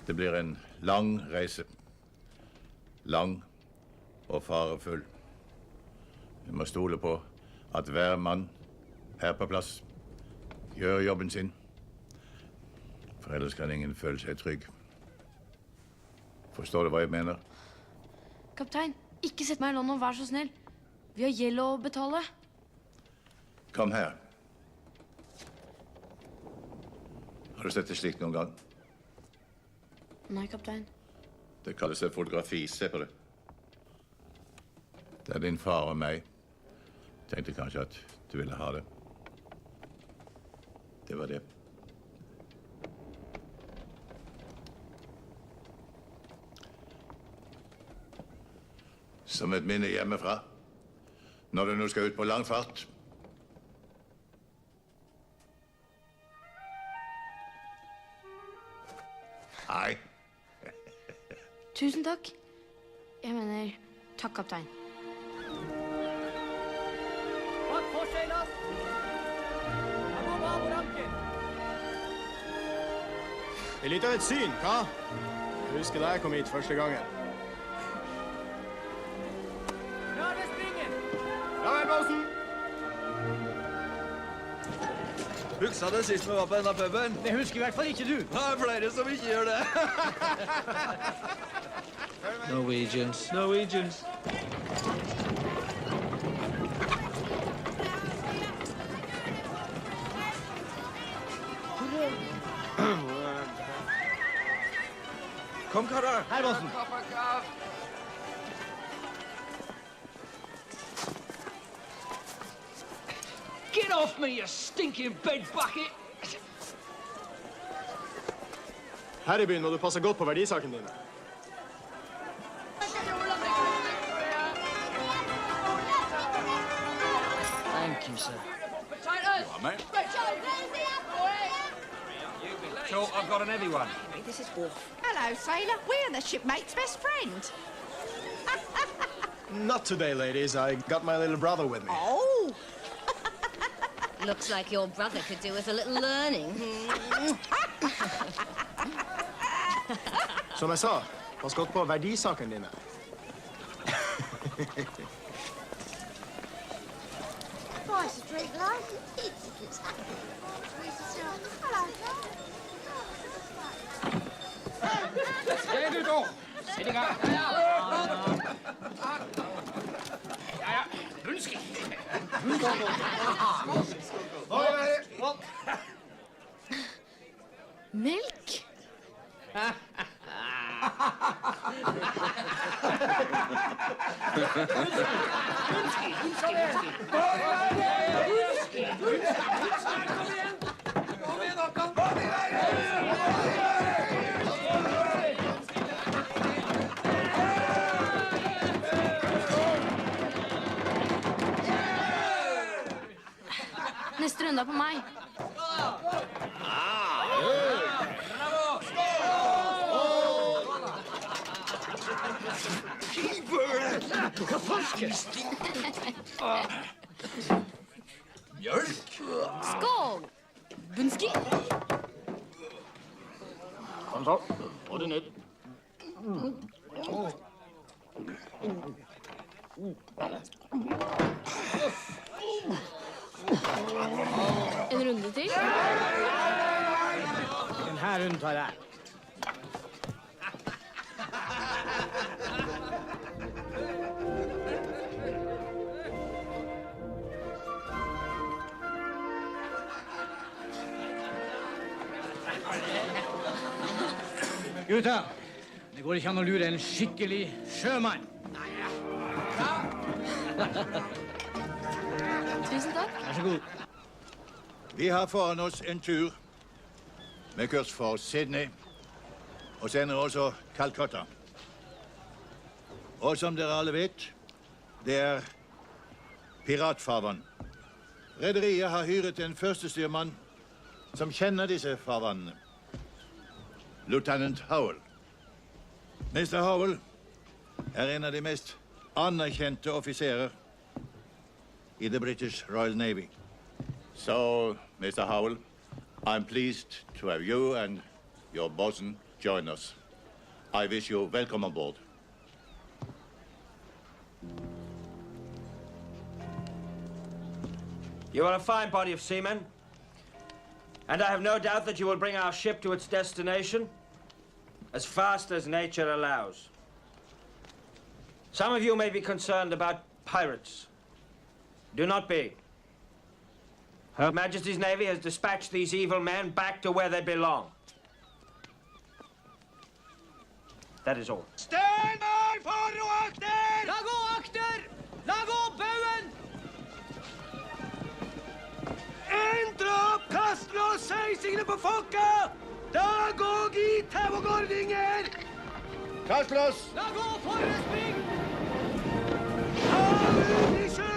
Det blir en lang reise. Lang og farefull. Vi må stole på at hver mann er på plass. Gjør jobben sin. For ellers kan ingen føle seg trygg. Forstår du hva jeg mener? Kaptein, ikke sett meg i London, vær så snill. Vi har gjeld å betale. Kom her. Har du sett det slikt noen gang? Nei, kaptein. Det kalles et fotografi. Se på det. Det er din far og meg. Tenkte kanskje at du ville ha det. Det var det. Som et minne hjemmefra. Når du nå skal ut på langfart. Hei. Tusen takk. Jeg mener, takk, kaptein. Bak forseglas! Jeg må bare på ranken. Det er litt av et syn, hva? Jeg husker da jeg kom hit første gangen. Klar ved springen! Ja vel, bossen! Husker du sist vi var på denne puben? Det husker i hvert fall ikke du. Det er flere som ikke gjør det. Norwegians. Kom, karer. Her, bossen. Get off me, you stinking bed bucket! Her i byen må du passe godt på verdisaken dine. Thank you, sir. So, I've got an heavy one. This is Wolf. Hello, sailor. We're the shipmate's best friend. Not today, ladies. I got my little brother with me. Oh! Looks like your brother could do with a little learning. Som jeg sa, pass godt på verdisaken dine. Price of drink, love? It's hello. Skal du da? Sett i gang. Ja. Bunski. Melk? Neste runde er på meg. Mjølk? Skål! Bunski? Kom så, få det ned. En runde til? Den her runden tar jeg. Gutta, det går ikke an å lure en skikkelig sjømann. Tusen takk. Vær så god. Vi har foran oss en tur med kurs for Sydney og senere også Calcutta. Og som dere alle vet, det er piratfarvann. Rederiet har hyret en førstestyrmann som kjenner disse farvannene. Lieutenant Howell. Mr. Howell er en av de mest anerkjente offiserer i the British Royal Navy. So, Mr. Howell, I'm pleased to have you and your bosun, join us. I wish you welcome on board. You are a fine body of seamen, and I have no doubt that you will bring our ship to its destination as fast as nature allows. Some of you may be concerned about pirates. Do not be. Her Majesty's Navy has dispatched these evil men back to where they belong. That is all. Stand by for akter! La gå akter! La gå buen! Entra opp kastene og seisingene på folka! Da går i tauegårdinger! Kast loss! La gå forrestning! Ta ut i sjø!